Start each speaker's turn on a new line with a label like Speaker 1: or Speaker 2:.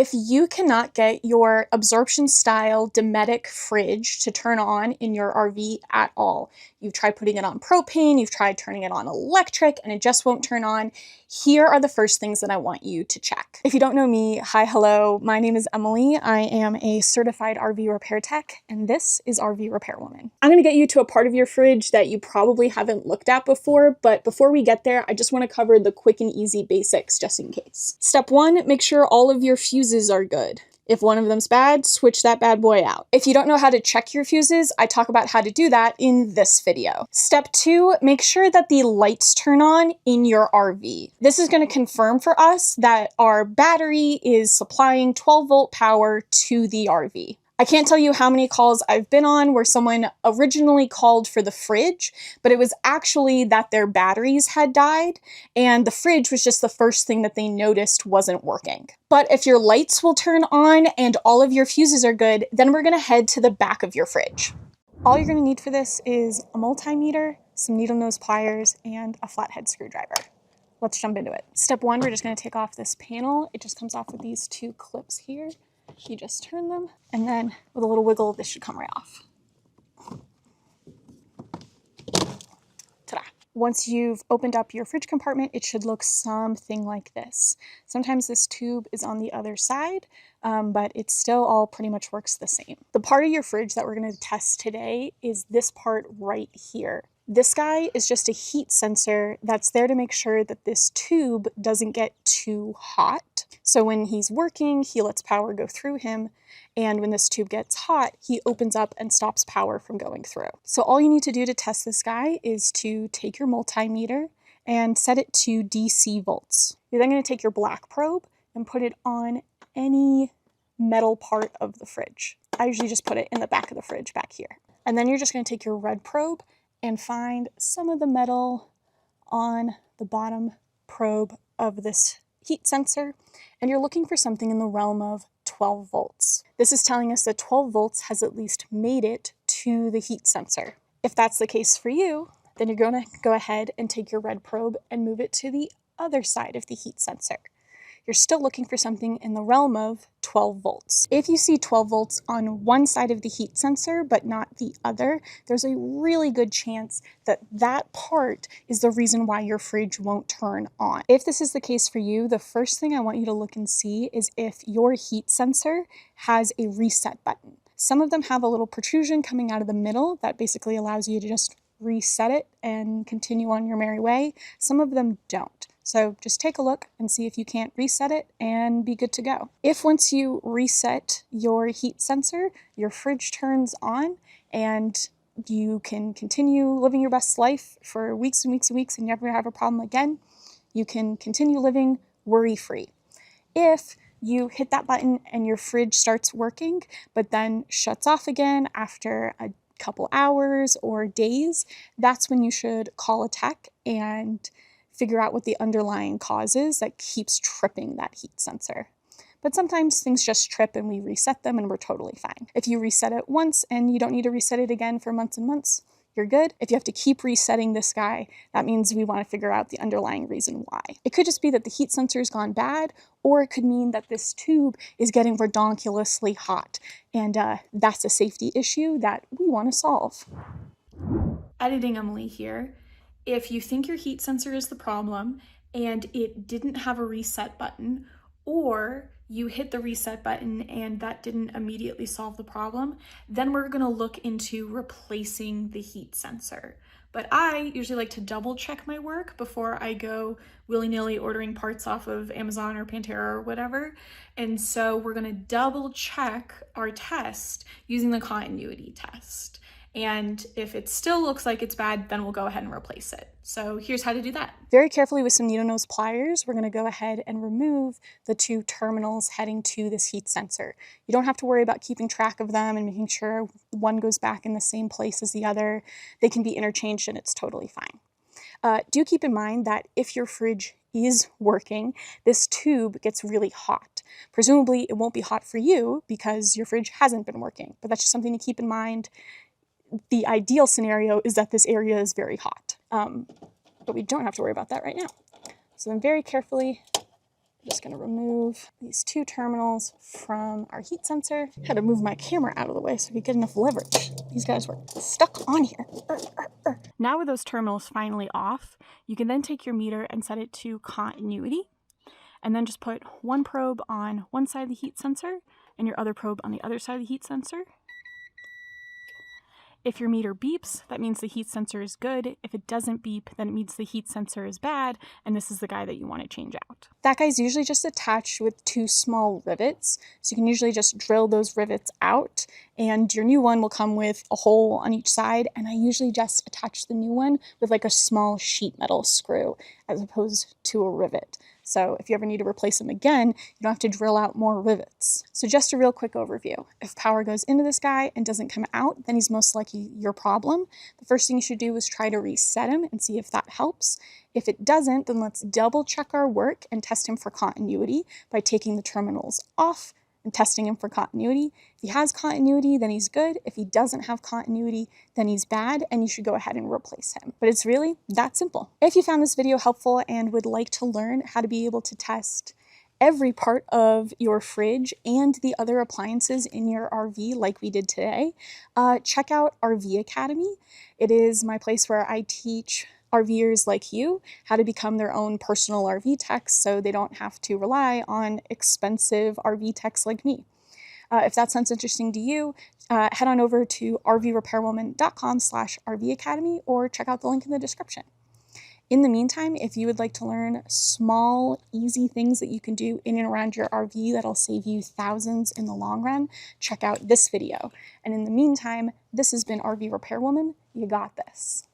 Speaker 1: If you cannot get your absorption style Dometic fridge to turn on in your RV at all, you've tried putting it on propane, you've tried turning it on electric, and it just won't turn on, here are the first things that I want you to check. If you don't know me, hi, hello, my name is Emily. I am a certified RV repair tech, and this is RV Repair Woman. I'm gonna get you to a part of your fridge that you probably haven't looked at before, but before we get there, I just wanna cover the quick and easy basics just in case. Step one, make sure all of your fuses are good. If one of them's bad, switch that bad boy out. If you don't know how to check your fuses, I talk about how to do that in this video. Step two, make sure that the lights turn on in your RV. This is going to confirm for us that our battery is supplying 12-volt power to the RV. I can't tell you how many calls I've been on where someone originally called for the fridge, but it was actually that their batteries had died, and the fridge was just the first thing that they noticed wasn't working. But if your lights will turn on and all of your fuses are good, then we're gonna head to the back of your fridge. All you're gonna need for this is a multimeter, some needle nose pliers, and a flathead screwdriver. Let's jump into it. Step one, we're just gonna take off this panel. It just comes off with these two clips here. You just turn them, and then with a little wiggle, this should come right off. Ta-da! Once you've opened up your fridge compartment, it should look something like this. Sometimes this tube is on the other side, but it still all pretty much works the same. The part of your fridge that we're going to test today is this part right here. This guy is just a heat sensor that's there to make sure that this tube doesn't get too hot. So when he's working, he lets power go through him, and when this tube gets hot, he opens up and stops power from going through. So all you need to do to test this guy is to take your multimeter and set it to DC volts. You're then going to take your black probe and put it on any metal part of the fridge. I usually just put it in the back of the fridge back here. And then you're just going to take your red probe and find some of the metal on the bottom probe of this heat sensor, and you're looking for something in the realm of 12 volts. This is telling us that 12 volts has at least made it to the heat sensor. If that's the case for you, then you're going to go ahead and take your red probe and move it to the other side of the heat sensor. You're still looking for something in the realm of 12 volts. If you see 12 volts on one side of the heat sensor but not the other, there's a really good chance that that part is the reason why your fridge won't turn on. If this is the case for you, the first thing I want you to look and see is if your heat sensor has a reset button. Some of them have a little protrusion coming out of the middle that basically allows you to just reset it and continue on your merry way. Some of them don't. So just take a look and see if you can't reset it and be good to go. If once you reset your heat sensor, your fridge turns on and you can continue living your best life for weeks and weeks and weeks and never have a problem again, you can continue living worry-free. If you hit that button and your fridge starts working, but then shuts off again after a couple hours or days, that's when you should call a tech and figure out what the underlying cause is that keeps tripping that heat sensor. But sometimes things just trip and we reset them and we're totally fine. If you reset it once and you don't need to reset it again for months and months, you're good. If you have to keep resetting this guy, that means we want to figure out the underlying reason why. It could just be that the heat sensor's gone bad, or it could mean that this tube is getting redonkulously hot, and that's a safety issue that we want to solve. Editing Emily here. If you think your heat sensor is the problem and it didn't have a reset button, or you hit the reset button and that didn't immediately solve the problem, then we're gonna look into replacing the heat sensor. But I usually like to double check my work before I go willy-nilly ordering parts off of Amazon or Pantera or whatever. And so we're gonna double check our test using the continuity test. And if it still looks like it's bad, then we'll go ahead and replace it. So here's how to do that. Very carefully with some needle nose pliers, we're gonna go ahead and remove the two terminals heading to this heat sensor. You don't have to worry about keeping track of them and making sure one goes back in the same place as the other. They can be interchanged and it's totally fine. Do keep in mind that if your fridge is working, this tube gets really hot. Presumably it won't be hot for you because your fridge hasn't been working, but that's just something to keep in mind. The ideal scenario is that this area is very hot, but we don't have to worry about that right now. So then very carefully I'm just going to remove these two terminals from our heat sensor. Had to move my camera out of the way so we get enough leverage. These guys were stuck on here. Now with those terminals finally off, you can then take your meter and set it to continuity, and then just put one probe on one side of the heat sensor and your other probe on the other side of the heat sensor. If your meter beeps, that means the heat sensor is good. If it doesn't beep, then it means the heat sensor is bad, and this is the guy that you want to change out. That guy's usually just attached with two small rivets, so you can usually just drill those rivets out, and your new one will come with a hole on each side, and I usually just attach the new one with like a small sheet metal screw as opposed to a rivet. So if you ever need to replace them again, you don't have to drill out more rivets. So just a real quick overview. If power goes into this guy and doesn't come out, then he's most likely your problem. The first thing you should do is try to reset him and see if that helps. If it doesn't, then let's double check our work and test him for continuity by taking the terminals off and testing him for continuity. If he has continuity, then he's good. If he doesn't have continuity, then he's bad, and you should go ahead and replace him. But it's really that simple. If you found this video helpful and would like to learn how to be able to test every part of your fridge and the other appliances in your RV like we did today, check out RV Academy. It is my place where I teach RVers like you how to become their own personal RV techs so they don't have to rely on expensive RV techs like me. If that sounds interesting to you, head on over to rvrepairwoman.com/RV Academy or check out the link in the description. In the meantime, if you would like to learn small, easy things that you can do in and around your RV that'll save you thousands in the long run, check out this video. And in the meantime, this has been RV Repair Woman. You got this.